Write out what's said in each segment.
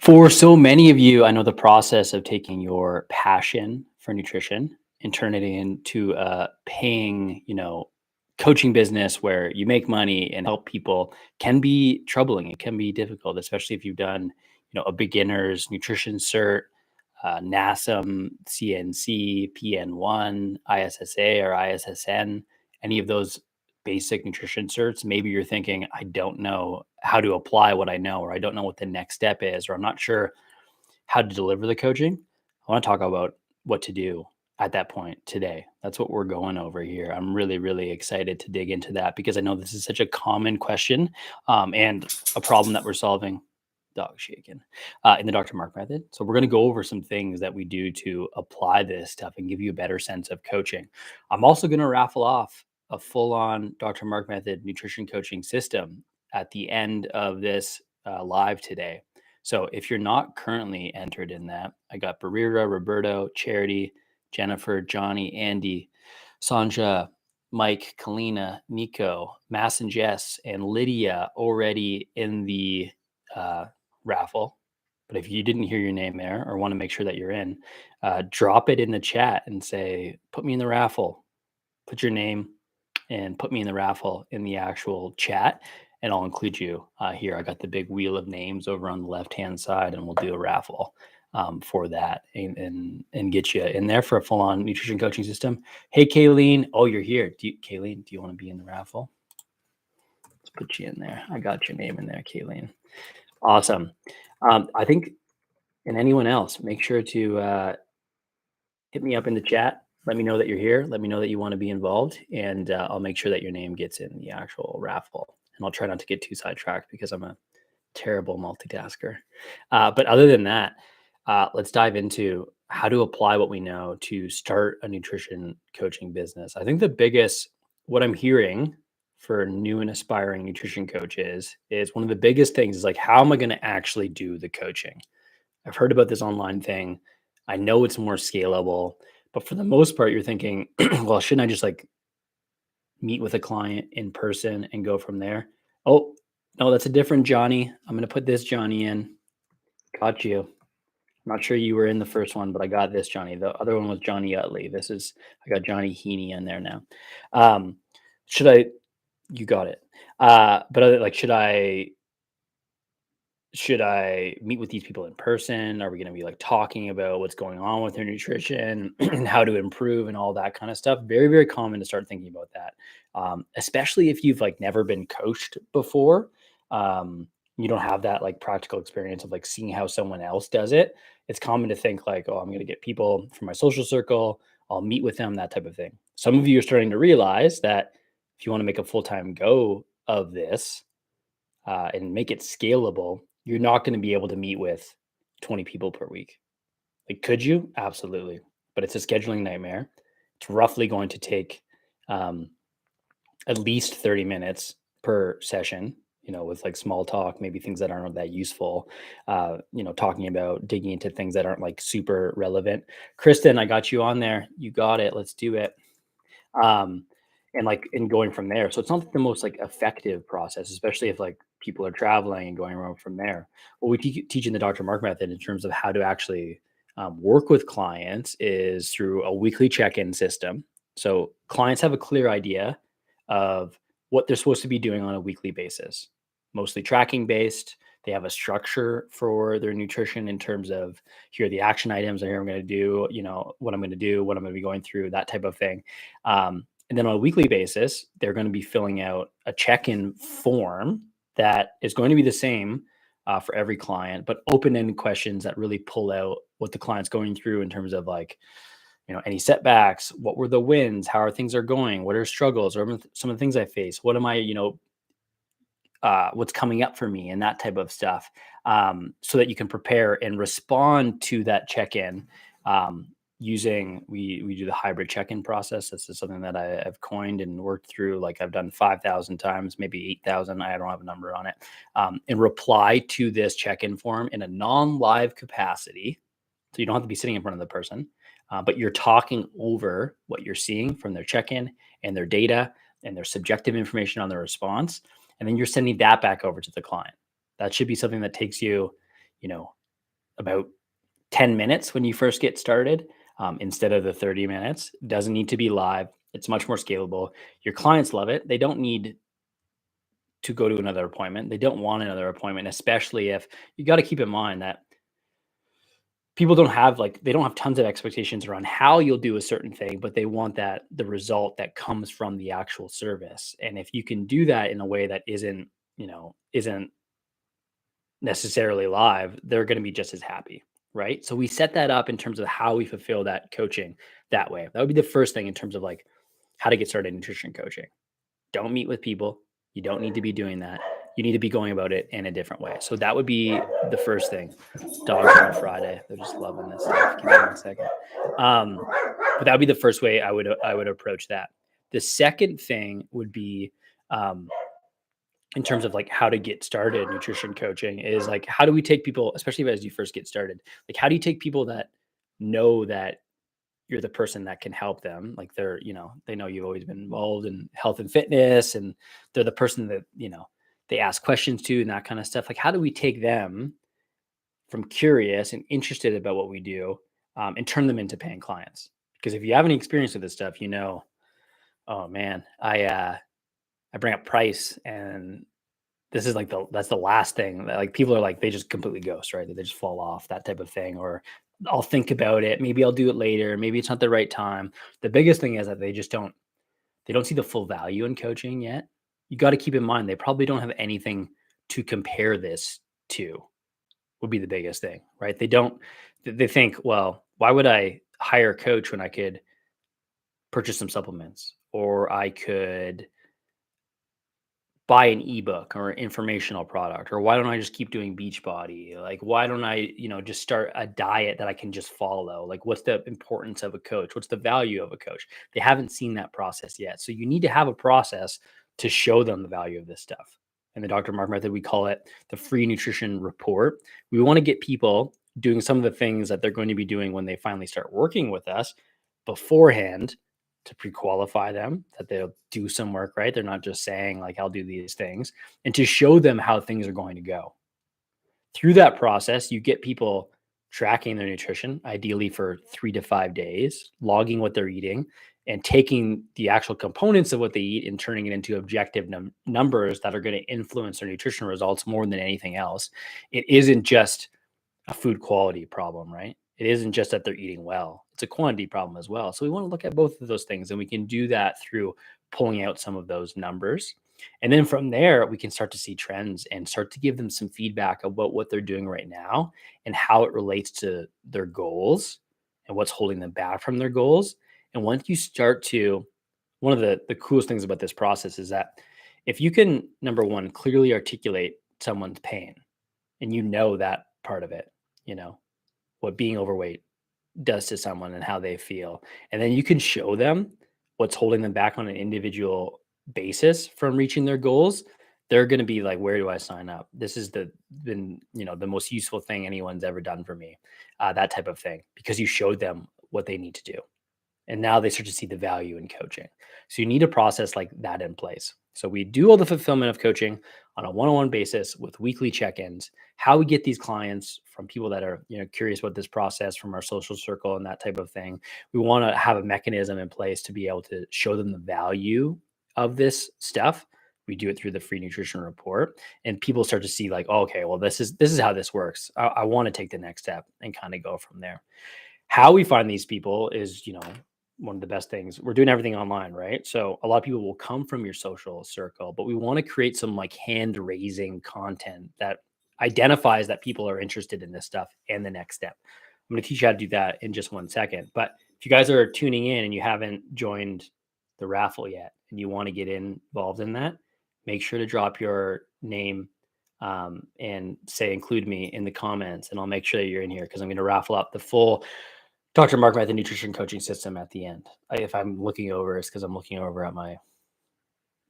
For so many of you, I know the process of taking your passion for nutrition and turning it into a paying, coaching business where you make money and help people can be troubling. It can be difficult, especially if you've done, a beginner's nutrition cert, NASM, CNC, PN1, ISSA, or ISSN, any of those basic nutrition certs. Maybe you're thinking, I don't know how to apply what I know, or I don't know what the next step is, or I'm not sure how to deliver the coaching. I want to talk about what to do at that point today. That's what we're going over here. I'm really, really excited to dig into that because I know this is such a common question and a problem that we're solving. Dog shaking in the Dr. Marc method. So we're going to go over some things that we do to apply this stuff and give you a better sense of coaching. I'm also going to raffle off a full-on Dr. Marc method nutrition coaching system at the end of this live today. So if you're not currently entered in that, I got Barira, Roberto, Charity, Jennifer, Johnny, Andy, Sanja, Mike, Kalina, Nico, Mass and Jess, and Lydia already in the raffle. But if you didn't hear your name there or want to make sure that you're in, drop it in the chat and say, put me in the raffle, put your name and put me in the raffle in the actual chat. And I'll include you here. I got the big wheel of names over on the left-hand side, and we'll do a raffle for that and get you in there for a full-on nutrition coaching system. Hey, Kayleen. Oh, you're here. Kayleen, do you want to be in the raffle? Let's put you in there. I got your name in there, Kayleen. Awesome. I think, and anyone else, make sure to hit me up in the chat. Let me know that you're here. Let me know that you want to be involved, and I'll make sure that your name gets in the actual raffle. And I'll try not to get too sidetracked because I'm a terrible multitasker. But other than that, let's dive into how to apply what we know to start a nutrition coaching business. I think what I'm hearing for new and aspiring nutrition coaches is one of the biggest things is like, how am I going to actually do the coaching? I've heard about this online thing. I know it's more scalable, but for the most part, you're thinking, well, shouldn't I just like meet with a client in person and go from there? Oh, no, that's a different Johnny. I'm going to put this Johnny in. Got you. I'm not sure you were in the first one, but I got this Johnny. The other one was Johnny Utley. I got Johnny Heaney in there now. You got it. Should I meet with these people in person? Are we going to be like talking about what's going on with their nutrition and how to improve and all that kind of stuff? Very, very common to start thinking about that. Especially if you've like never been coached before. You don't have that like practical experience of like seeing how someone else does it. It's common to think like, oh, I'm going to get people from my social circle. I'll meet with them, that type of thing. Some of you are starting to realize that if you want to make a full-time go of this and make it scalable, you're not going to be able to meet with 20 people per week. Like, could you? Absolutely. But it's a scheduling nightmare. It's roughly going to take at least 30 minutes per session, with like small talk, maybe things that aren't that useful, talking about digging into things that aren't like super relevant. Kristen, I got you on there. You got it. Let's do it. And going from there. So it's not the most like effective process, especially if like people are traveling and going around from there. What we teach in the Dr. Marc method in terms of how to actually work with clients is through a weekly check-in system. So clients have a clear idea of what they're supposed to be doing on a weekly basis, mostly tracking based. They have a structure for their nutrition in terms of here are the action items I hear I'm going to do, what I'm going to do, what I'm going to be going through, that type of thing. And then on a weekly basis, they're going to be filling out a check-in form that is going to be the same for every client, but open-ended questions that really pull out what the client's going through in terms of like, any setbacks, what were the wins, how are things are going, what are struggles, or some of the things I face, what am I, what's coming up for me and that type of stuff, so that you can prepare and respond to that check-in using, we do the hybrid check-in process. This is something that I've coined and worked through. Like I've done 5,000 times, maybe 8,000. I don't have a number on it. And reply to this check-in form in a non-live capacity. So you don't have to be sitting in front of the person, but you're talking over what you're seeing from their check-in and their data and their subjective information on their response. And then you're sending that back over to the client. That should be something that takes you, about 10 minutes when you first get started, instead of the 30 minutes. It doesn't need to be live. It's much more scalable. Your clients love it. They don't need to go to another appointment. They don't want another appointment, especially if you got to keep in mind that people don't have they don't have tons of expectations around how you'll do a certain thing, but they want that the result that comes from the actual service. And if you can do that in a way that isn't necessarily live, they're going to be just as happy, right? So we set that up in terms of how we fulfill that coaching that way. That would be the first thing in terms of like how to get started in nutrition coaching. Don't meet with people. You don't need to be doing that. You need to be going about it in a different way. So that would be the first thing. Dogs on a Friday. They're just loving this stuff. Give me 1 second. But that would be the first way I would approach that. The second thing would be in terms of like how to get started nutrition coaching is like how do we take people, especially as you first get started, like how do you take people that know that you're the person that can help them, like they know you've always been involved in health and fitness, and they're the person that they ask questions to and that kind of stuff. Like how do we take them from curious and interested about what we do, and turn them into paying clients? Because if you have any experience with this stuff, oh man, I bring up price, and this is like that's the last thing that like people are like they just completely ghost, right? They just fall off, that type of thing. Or I'll think about it, maybe I'll do it later, maybe it's not the right time. The biggest thing is that they don't see the full value in coaching yet. You got to keep in mind they probably don't have anything to compare this to, would be the biggest thing, right? They think, well, why would I hire a coach when I could purchase some supplements, or I could buy an ebook or informational product, or why don't I just keep doing Beachbody? Like, why don't I, just start a diet that I can just follow? Like, what's the importance of a coach? What's the value of a coach? They haven't seen that process yet. So you need to have a process to show them the value of this stuff. And the Dr. Marc method, we call it the free nutrition report. We want to get people doing some of the things that they're going to be doing when they finally start working with us beforehand, to pre-qualify them, that they'll do some work, right? They're not just saying like, I'll do these things, and to show them how things are going to go. Through that process, you get people tracking their nutrition, ideally for 3 to 5 days, logging what they're eating, and taking the actual components of what they eat and turning it into objective numbers that are going to influence their nutrition results more than anything else. It isn't just a food quality problem, right? It isn't just that they're eating well. It's a quantity problem as well. So we want to look at both of those things, and we can do that through pulling out some of those numbers. And then from there, we can start to see trends and start to give them some feedback about what they're doing right now and how it relates to their goals and what's holding them back from their goals. And once you start to, one of the coolest things about this process is that if you can, number one, clearly articulate someone's pain, and that part of it, you know, what being overweight does to someone and how they feel. And then you can show them what's holding them back on an individual basis from reaching their goals. They're going to be like, where do I sign up? This has been, the most useful thing anyone's ever done for me, that type of thing, because you showed them what they need to do. And now they start to see the value in coaching. So you need a process like that in place. So we do all the fulfillment of coaching on a one-on-one basis with weekly check-ins. How we get these clients from people that are, curious about this process from our social circle and that type of thing. We want to have a mechanism in place to be able to show them the value of this stuff. We do it through the free nutrition report, and people start to see like, oh, okay, well, this is how this works. I want to take the next step and kind of go from there. How we find these people is, one of the best things. We're doing everything online, right? So a lot of people will come from your social circle, but we want to create some like hand raising content that identifies that people are interested in this stuff and the next step. I'm going to teach you how to do that in just 1 second. But if you guys are tuning in and you haven't joined the raffle yet and you want to get involved in that, make sure to drop your name, and say include me in the comments, and I'll make sure that you're in here, because I'm going to raffle up the full Dr. Marc Method nutrition coaching system at the end. If I'm looking over, it's because I'm looking over at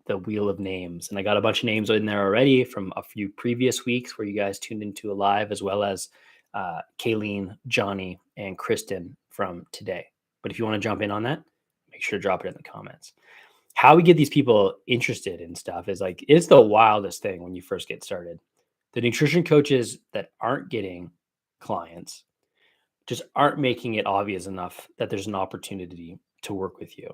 the wheel of names, and I got a bunch of names in there already from a few previous weeks where you guys tuned into a live, as well as Kayleen, Johnny, and Kristen from today. But if you want to jump in on that, make sure to drop it in the comments. How we get these people interested in stuff is like, it's the wildest thing when you first get started. The nutrition coaches that aren't getting clients just aren't making it obvious enough that there's an opportunity to work with you.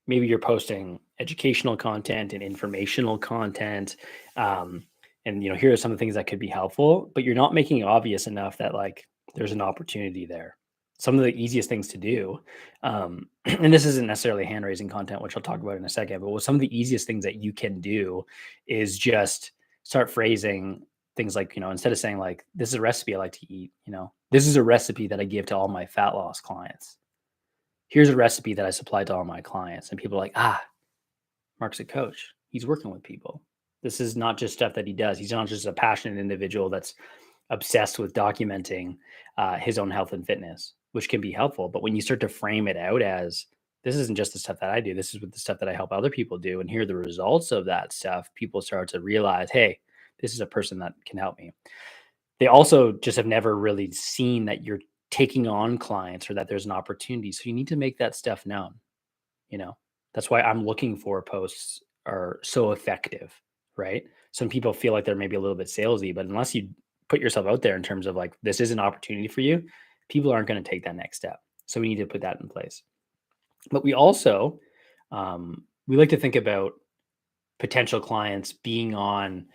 Maybe you're posting educational content and informational content, um, and here are some of the things that could be helpful, but you're not making it obvious enough that like there's an opportunity there. Some of the easiest things to do, and this isn't necessarily hand raising content, which I'll talk about in a second, but some of the easiest things that you can do is just start phrasing things like, instead of saying like, this is a recipe I like to eat, this is a recipe that I give to all my fat loss clients. Here's a recipe that I supply to all my clients. And people are like, Marc's a coach. He's working with people. This is not just stuff that he does. He's not just a passionate individual that's obsessed with documenting his own health and fitness, which can be helpful. But when you start to frame it out as this isn't just the stuff that I do, this is the stuff that I help other people do, and here are the results of that stuff, people start to realize, hey, this is a person that can help me. They also just have never really seen that you're taking on clients or that there's an opportunity. So you need to make that stuff known. You know, that's why I'm looking for posts are so effective, right? Some people feel like they're maybe a little bit salesy, but unless you put yourself out there in terms of like, this is an opportunity for you, people aren't going to take that next step. So we need to put that in place. But we also, we like to think about potential clients being on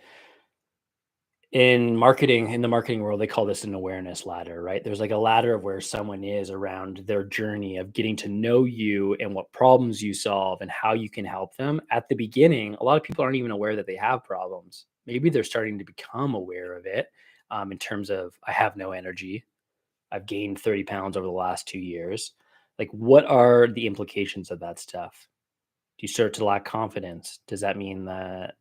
in marketing, in the marketing world, they call this an awareness ladder, right? There's like a ladder of where someone is around their journey of getting to know you and what problems you solve and how you can help them. At the beginning, a lot of people aren't even aware that they have problems. Maybe they're starting to become aware of it, in terms of, I have no energy. I've gained 30 pounds over the last 2 years. Like, what are the implications of that stuff? Do you start to lack confidence? Does that mean that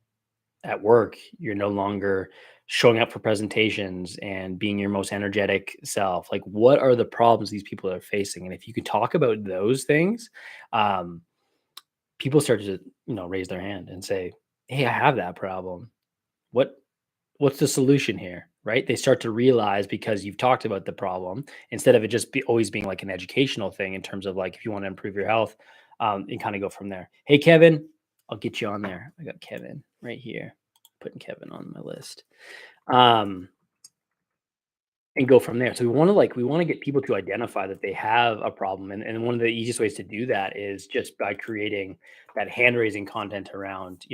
at work, you're no longer showing up for presentations and being your most energetic self? Like, what are the problems these people are facing? And if you can talk about those things, um, people start to, raise their hand and say, hey, I have that problem. What what's the solution here? Right? They start to realize because you've talked about the problem instead of it just always being like an educational thing in terms of like, if you want to improve your health, and kind of go from there. Hey, Kevin, I'll get you on there. I got Kevin right here, putting Kevin on my list. Um, and go from there. So we want to get people to identify that they have a problem. And one of the easiest ways to do that is just by creating that hand raising content around,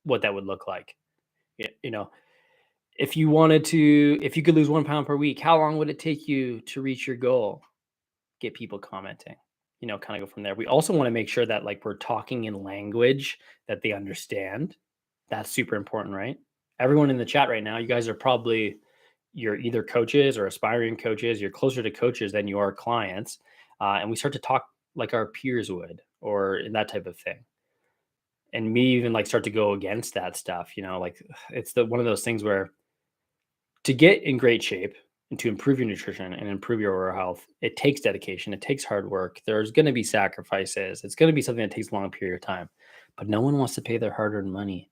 what that would look like. You know, if you could lose 1 pound per week, how long would it take you to reach your goal? Get people commenting, kind of go from there. We also want to make sure that like we're talking in language that they understand. That's super important, right? Everyone in the chat right now, you guys are probably, you're either coaches or aspiring coaches. You're closer to coaches than you are clients. And we start to talk like our peers would, or in that type of thing. And me even like start to go against that stuff, like it's one of those things where to get in great shape and to improve your nutrition and improve your oral health, it takes dedication. It takes hard work. There's going to be sacrifices. It's going to be something that takes a long period of time, but no one wants to pay their hard-earned money,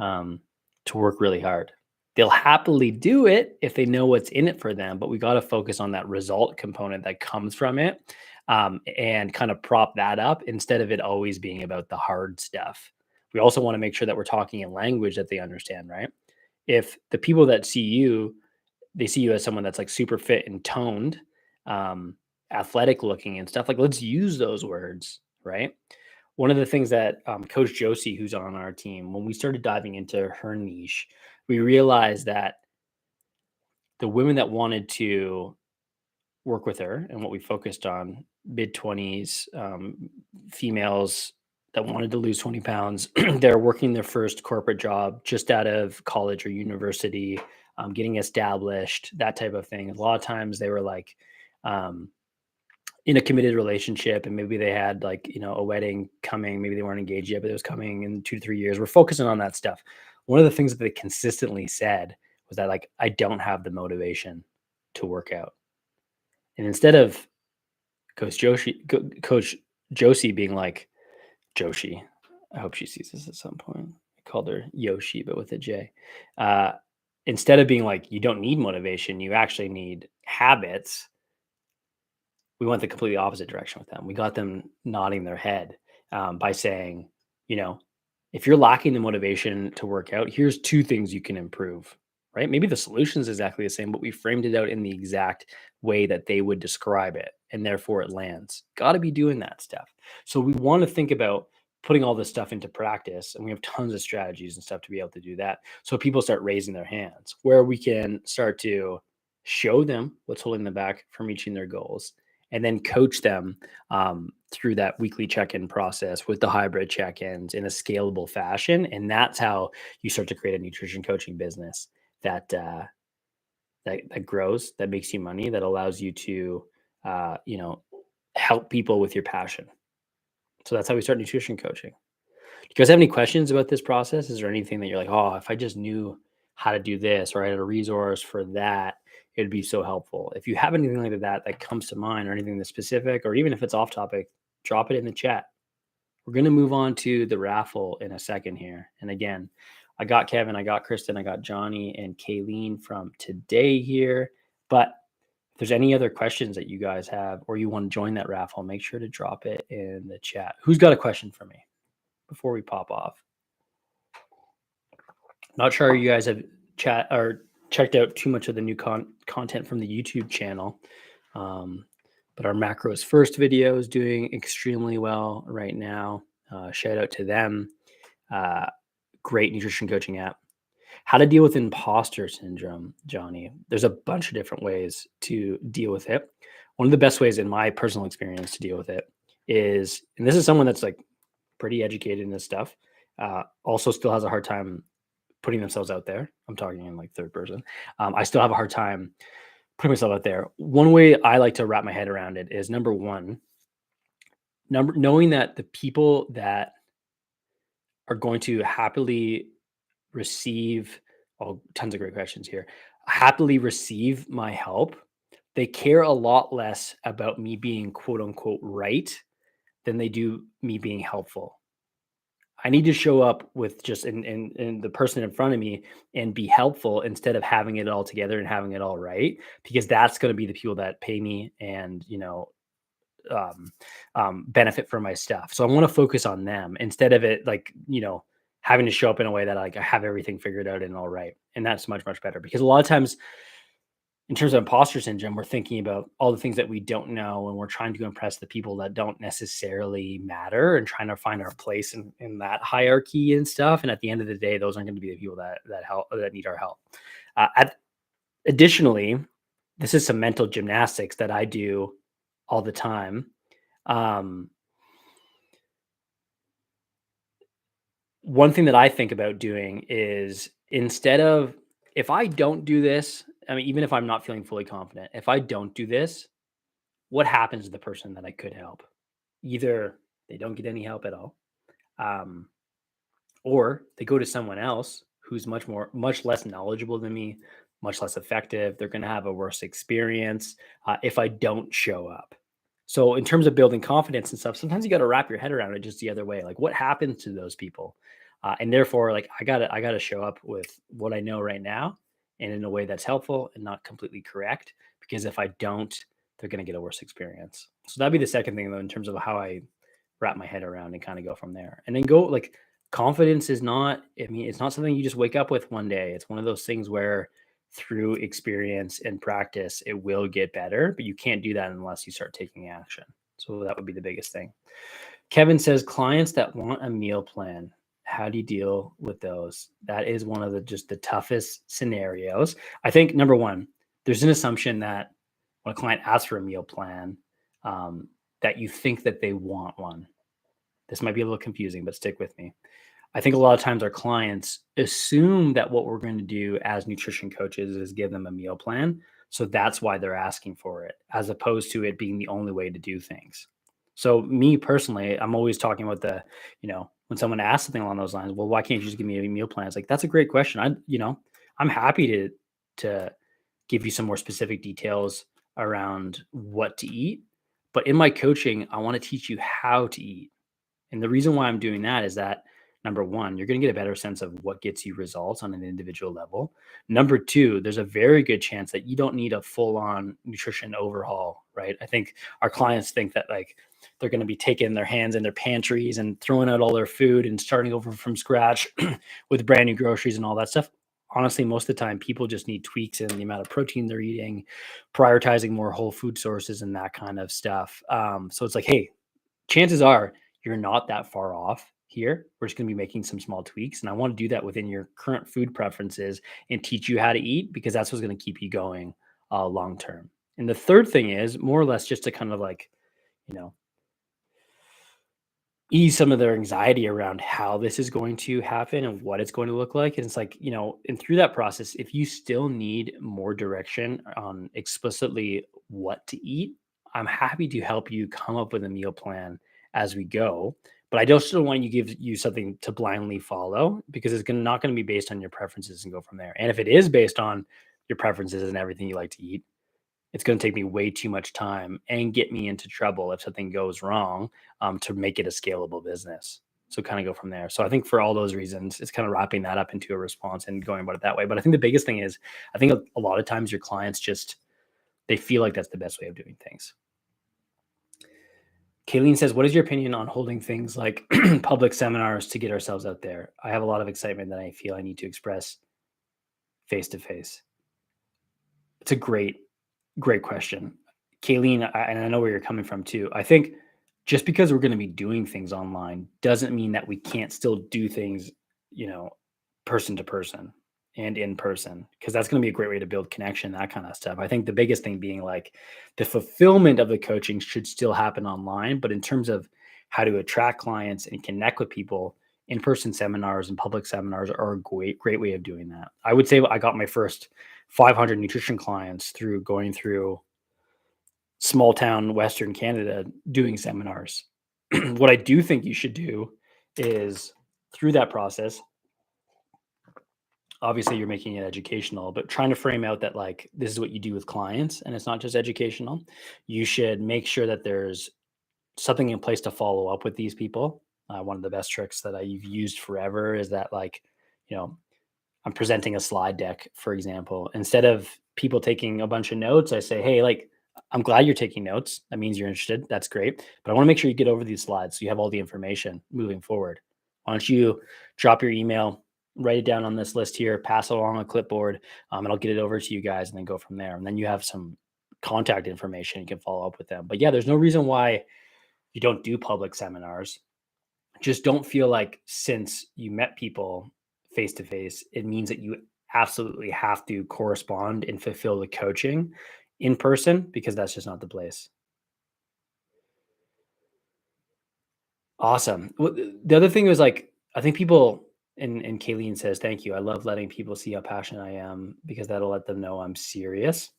um, to work really hard. They'll happily do it if they know what's in it for them, but we got to focus on that result component that comes from it, and kind of prop that up instead of it always being about the hard stuff. We also want to make sure that we're talking in language that they understand, right? If the people that see you, they see you as someone that's like super fit and toned, um, athletic looking and stuff, like let's use those words, right? One of the things that, Coach Josie, who's on our team, when we started diving into her niche, we realized that the women that wanted to work with her and what we focused on, mid 20s, females that wanted to lose 20 pounds, they're working their first corporate job just out of college or university, getting established, that type of thing. A lot of times they were like, um, in a committed relationship, and maybe they had like, a wedding coming. Maybe they weren't engaged yet, but it was coming in 2 to 3 years. We're focusing on that stuff. One of the things that they consistently said was that like, I don't have the motivation to work out. And instead of Coach Josie being like, Joshi, I hope she sees this at some point. I called her Yoshi, but with a J. Uh, Instead of being like, you don't need motivation, you actually need habits. We went the completely opposite direction with them. We got them nodding their head, by saying, you know, if you're lacking the motivation to work out, here's two things you can improve, right? Maybe the solution is exactly the same, but we framed it out in the exact way that they would describe it, and therefore it lands. Got to be doing that stuff. So we want to think about putting all this stuff into practice, and we have tons of strategies and stuff to be able to do that. So people start raising their hands, where we can start to show them what's holding them back from reaching their goals, and then coach them through that weekly check-in process with the hybrid check-ins in a scalable fashion. And that's how you start to create a nutrition coaching business that that grows, that makes you money, that allows you to you know, help people with your passion. So that's how we start nutrition coaching. Do you guys have any questions about this process? Is there anything that you're like, oh, if I just knew how to do this, or I had a resource for that, it'd be so helpful? If you have anything like that that comes to mind, or anything that's specific, or even if it's off topic, drop it in the chat. We're going to move on to the raffle in a second here. And again, I got Kevin, I got Kristen, I got Johnny and Kayleen from today here. But if there's any other questions that you guys have, or you want to join that raffle, make sure to drop it in the chat. Who's got a question for me before we pop off? Not sure you guys have chat or checked out too much of the new content from the YouTube channel. But our macros first video is doing extremely well right now. Shout out to them. Great nutrition coaching app. How to deal with imposter syndrome, Johnny. There's a bunch of different ways to deal with it. One of the best ways in my personal experience to deal with it is, and this is someone that's like pretty educated in this stuff, also still has a hard time putting themselves out there. I'm talking in like third person. I still have a hard time putting myself out there. One way I like to wrap my head around it is knowing that the people that are going to happily receive, oh, tons of great questions here, happily receive my help, they care a lot less about me being quote unquote right than they do me being helpful. I need to show up with just in the person in front of me and be helpful instead of having it all together and having it all right, because that's going to be the people that pay me and, benefit from my stuff. So I want to focus on them instead of it, like, having to show up in a way that like I have everything figured out and all right. And that's much, much better, because a lot of times in terms of imposter syndrome, we're thinking about all the things that we don't know, and we're trying to impress the people that don't necessarily matter, and trying to find our place in that hierarchy and stuff. And at the end of the day, those aren't going to be the people that need our help. Additionally, this is some mental gymnastics that I do all the time. One thing that I think about doing is, instead of, if I don't do this, I mean, even if I'm not feeling fully confident, if I don't do this, what happens to the person that I could help? Either they don't get any help at all, um, or they go to someone else who's much less knowledgeable than me, much less effective. They're going to have a worse experience if I don't show up. So in terms of building confidence and stuff, sometimes you got to wrap your head around it just the other way. Like, what happens to those people? And therefore, like, I gotta show up with what I know right now, and in a way that's helpful and not completely correct. Because if I don't, they're gonna get a worse experience. So that'd be the second thing, though, in terms of how I wrap my head around and kind of go from there. And then go, like, confidence is not, I mean, it's not something you just wake up with one day. It's one of those things where through experience and practice, it will get better, but you can't do that unless you start taking action. So that would be the biggest thing. Kevin says, clients that want a meal plan, how do you deal with those? That is one of the toughest scenarios. I think, number one, there's an assumption that when a client asks for a meal plan, that you think that they want one. This might be a little confusing, but stick with me. I think a lot of times our clients assume that what we're going to do as nutrition coaches is give them a meal plan. So that's why they're asking for it, as opposed to it being the only way to do things. So me personally, I'm always talking about when someone asks something along those lines, well, why can't you just give me a meal plan? It's like, that's a great question. I'm happy to give you some more specific details around what to eat. But in my coaching, I want to teach you how to eat. And the reason why I'm doing that is that, number one, you're going to get a better sense of what gets you results on an individual level. Number two, there's a very good chance that you don't need a full-on nutrition overhaul, right? I think our clients think that, like, they're going to be taking their hands in their pantries and throwing out all their food and starting over from scratch with brand new groceries and all that stuff. honestly, most of the time, people just need tweaks in the amount of protein they're eating, prioritizing more whole food sources and that kind of stuff. So it's like, hey, chances are you're not that far off here. We're just going to be making some small tweaks. And I want to do that within your current food preferences and teach you how to eat because that's what's going to keep you going long term. And the third thing is more or less just to kind of like, you know, ease some of their anxiety around how this is going to happen and what it's going to look like. And it's like, and through that process, if you still need more direction on explicitly what to eat, I'm happy to help you come up with a meal plan as we go. But I just don't want you give you something to blindly follow because it's not going to be based on your preferences and go from there. And if it is based on your preferences and everything you like to eat, it's going to take me way too much time and get me into trouble if something goes wrong to make it a scalable business. So kind of go from there. So I think for all those reasons, it's kind of wrapping that up into a response and going about it that way. But I think the biggest thing is, I think a lot of times your clients just, they feel like that's the best way of doing things. Kayleen says, what is your opinion on holding things like public seminars to get ourselves out there? I have a lot of excitement that I feel I need to express face to face. It's a great question. Kayleen, and I know where you're coming from too. I think just because we're going to be doing things online doesn't mean that we can't still do things, you know, person to person and in person, because that's going to be a great way to build connection, that kind of stuff. I think the biggest thing being like the fulfillment of the coaching should still happen online, but in terms of how to attract clients and connect with people, in-person seminars and public seminars are a great way of doing that. I would say I got my first 500 nutrition clients through going through small town Western Canada doing seminars. What I do think you should do is through that process, obviously you're making it educational, but trying to frame out that like this is what you do with clients and it's not just educational. You should make sure that there's something in place to follow up with these people. One of the best tricks that I've used forever is that like, you know, I'm presenting a slide deck, for example. Instead of people taking a bunch of notes, I say, hey, like, I'm glad you're taking notes. That means you're interested. That's great. But I want to make sure you get over these slides so you have all the information moving forward. Why don't you drop your email, write it down on this list here, pass it along a clipboard, and I'll get it over to you guys and then go from there. And then you have some contact information. You can follow up with them. But yeah, there's no reason why you don't do public seminars. Just don't feel like since you met people face to face, it means that you absolutely have to correspond and fulfill the coaching in person because that's just not the place. Awesome. Well, the other thing was like, I think people, and Kayleen says, thank you. I love letting people see how passionate I am because that'll let them know I'm serious.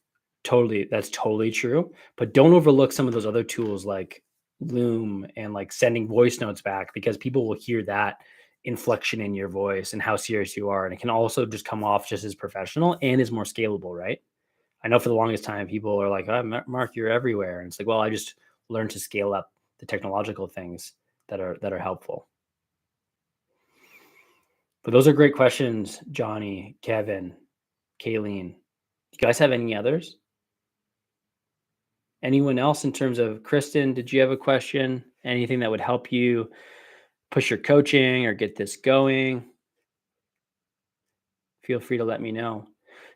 Totally. That's totally true. But don't overlook some of those other tools like Loom and like sending voice notes back because people will hear that inflection in your voice and how serious you are. And it can also just come off just as professional and is more scalable, right? I know for the longest time, people are like, oh, Mark, you're everywhere. And it's like, well, I just learned to scale up the technological things that are helpful. But those are great questions, Johnny, Kevin, Kayleen. You guys have any others? Anyone else in terms of Kristen? Did you have a question? Anything that would help you push your coaching or get this going? Feel free to let me know.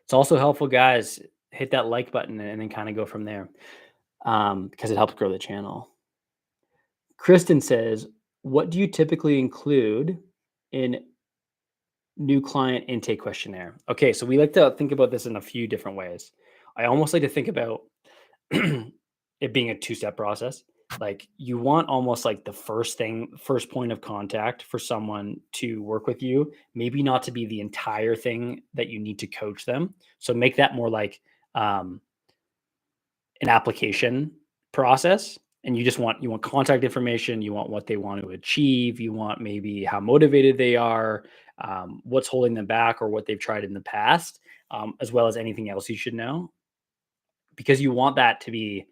It's also helpful, guys. Hit that like button and then kind of go from there because it helps grow the channel. Kristen says, what do you typically include in new client intake questionnaire? Okay, so we like to think about this in a few different ways. I almost like to think about it being a two-step process. Like you want almost like the first point of contact for someone to work with you, maybe not to be the entire thing that you need to coach them. So make that more like an application process, and you want contact information, you want what they want to achieve, you want maybe how motivated they are, what's holding them back or what they've tried in the past, as well as anything else you should know, because you want that to be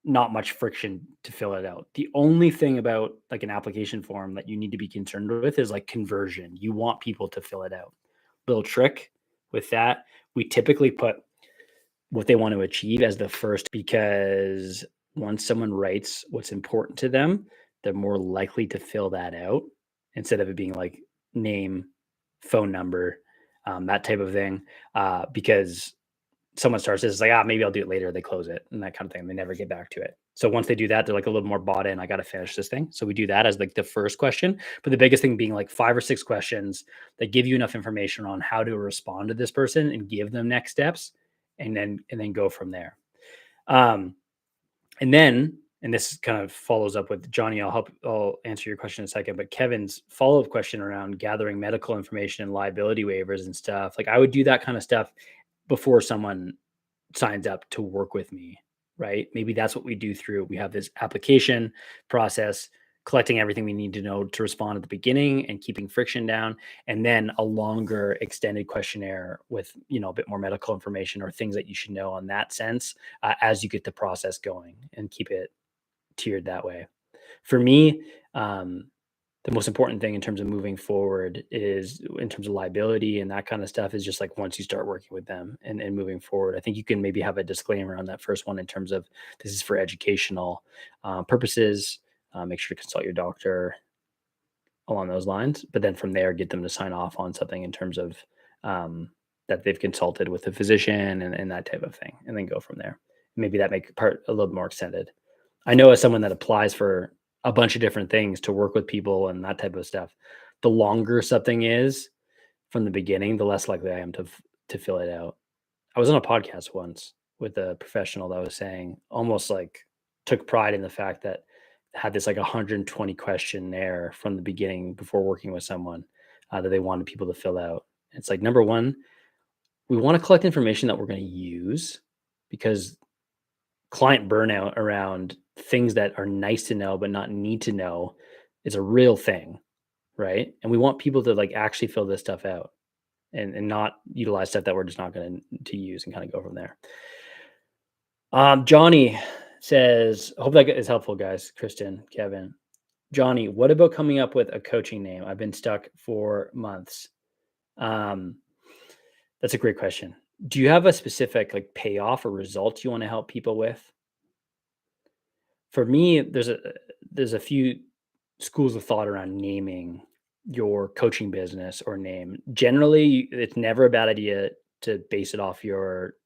not much friction to fill it out. The only thing about like an application form that you need to be concerned with is like conversion. You want people to fill it out. Little trick with that, we typically put what they want to achieve as the first, because once someone writes what's important to them, they're more likely to fill that out instead of it being like name, phone number, that type of thing. Because someone starts this, it's like, maybe I'll do it later. They close it and that kind of thing. They never get back to it. So once they do that, they're like a little more bought in. I got to finish this thing. So we do that as like the first question. But the biggest thing being like 5 or 6 questions that give you enough information on how to respond to this person and give them next steps, and then go from there. Um, and then, and this kind of follows up with Johnny, I'll answer your question in a second, but Kevin's follow-up question around gathering medical information and liability waivers and stuff. Like I would do that kind of stuff before someone signs up to work with me, right? Maybe that's what we do through. We have this application process, collecting everything we need to know to respond at the beginning and keeping friction down, and then a longer extended questionnaire with a bit more medical information or things that you should know on that sense as you get the process going and keep it tiered that way. For me, the most important thing in terms of moving forward is in terms of liability and that kind of stuff is just like once you start working with them and moving forward. I think you can maybe have a disclaimer on that first one in terms of this is for educational purposes. Make sure to consult your doctor along those lines, but then from there, get them to sign off on something in terms of that they've consulted with a physician and that type of thing, and then go from there. Maybe that make part a little more extended. I know as someone that applies for a bunch of different things to work with people and that type of stuff, the longer something is from the beginning, the less likely I am to fill it out. I was on a podcast once with a professional that was saying almost like took pride in the fact that had this like 120 questionnaire from the beginning before working with someone that they wanted people to fill out. It's like number one, we want to collect information that we're going to use because client burnout around things that are nice to know but not need to know is a real thing, right? And we want people to like actually fill this stuff out and not utilize stuff that we're just not going to use and kind of go from there. Johnny says, hope that is helpful, guys. Kristen, Kevin, Johnny, what about coming up with a coaching name? I've been stuck for months. Um, that's a great question. Do you have a specific like payoff or result you want to help people with? For me, there's a few schools of thought around naming your coaching business or name. Generally, it's never a bad idea to base it off your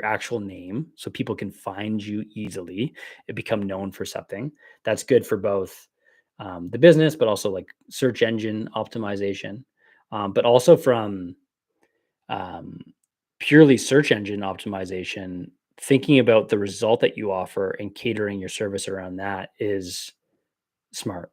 actual name so people can find you easily and become known for something. That's good for both the business, but also like search engine optimization, but also from um, purely search engine optimization, thinking about the result that you offer and catering your service around that is smart.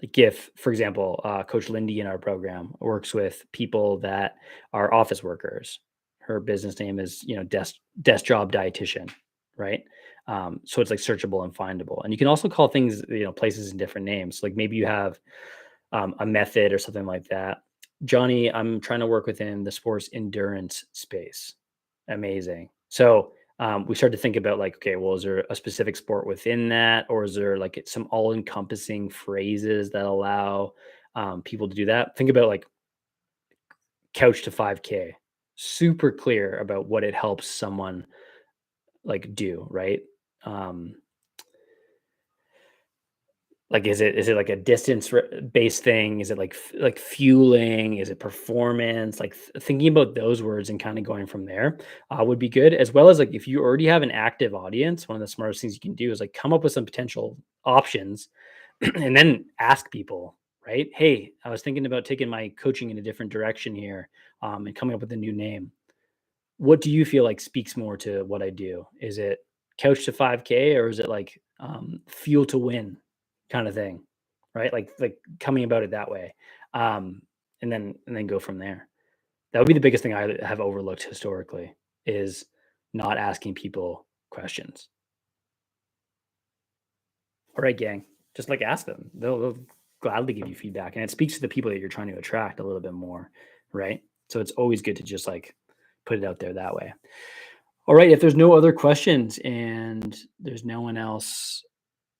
Like if, for example, Coach Lindy in our program works with people that are office workers. Her business name is, desk job dietitian, right? So it's like searchable and findable. And you can also call things, places in different names. Like maybe you have a method or something like that. Johnny, I'm trying to work within the sports endurance space. Amazing. So we started to think about like, okay, well, is there a specific sport within that, or is there like some all-encompassing phrases that allow people to do that? Think about like couch to 5K. Super clear about what it helps someone like do, right? Um, Like, is it like a distance based thing? Is it like fueling? Is it performance? Like thinking about those words and kind of going from there would be good. As well as like if you already have an active audience, one of the smartest things you can do is like come up with some potential options and then ask people, right? Hey, I was thinking about taking my coaching in a different direction here and coming up with a new name. What do you feel like speaks more to what I do? Is it couch to 5K or is it like fuel to win kind of thing? Right? Like coming about it that way. Um, and then go from there. That would be the biggest thing I have overlooked historically is not asking people questions. All right, gang. Just like ask them. They'll gladly give you feedback. And it speaks to the people that you're trying to attract a little bit more. Right. So it's always good to just like put it out there that way. All right. If there's no other questions and there's no one else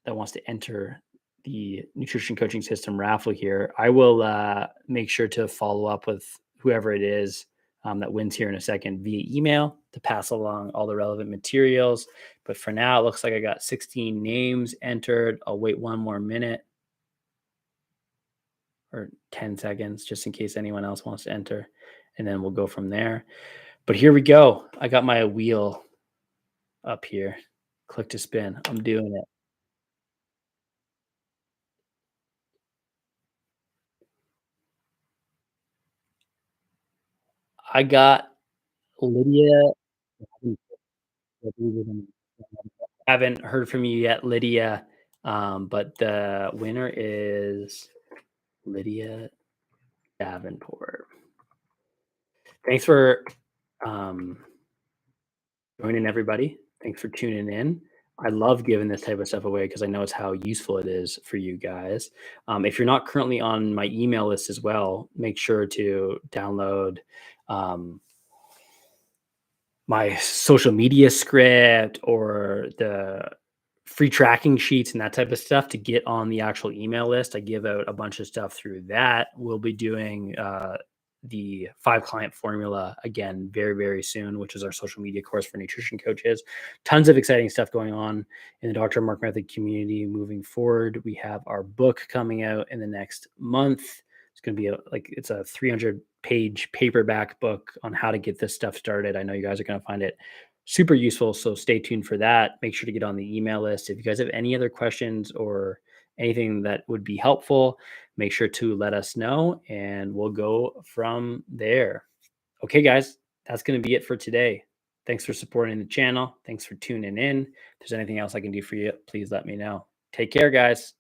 that wants to enter the nutrition coaching system raffle here, I will make sure to follow up with whoever it is that wins here in a second via email to pass along all the relevant materials. But for now, it looks like I got 16 names entered. I'll wait one more minute. or 10 seconds just in case anyone else wants to enter, and then we'll go from there. But here we go. I got my wheel up here. Click to spin. I'm doing it. I got Lydia. Haven't heard from you yet, Lydia. But the winner is Lydia Davenport. Thanks for um, joining, everybody. Thanks for tuning in. I love giving this type of stuff away because I know it's how useful it is for you guys. If you're not currently on my email list as well, make sure to download um, my social media script or the free tracking sheets and that type of stuff to get on the actual email list. I give out a bunch of stuff through that. We'll be doing the 5 client formula again very, very soon, which is our social media course for nutrition coaches. Tons of exciting stuff going on in the Dr. Mark Method community moving forward. We have our book coming out in the next month. It's going to be it's a 300-page paperback book on how to get this stuff started. I know you guys are going to find it super useful. So stay tuned for that. Make sure to get on the email list. If you guys have any other questions or anything that would be helpful, make sure to let us know and we'll go from there. Okay, guys, that's going to be it for today. Thanks for supporting the channel. Thanks for tuning in. If there's anything else I can do for you, please let me know. Take care, guys.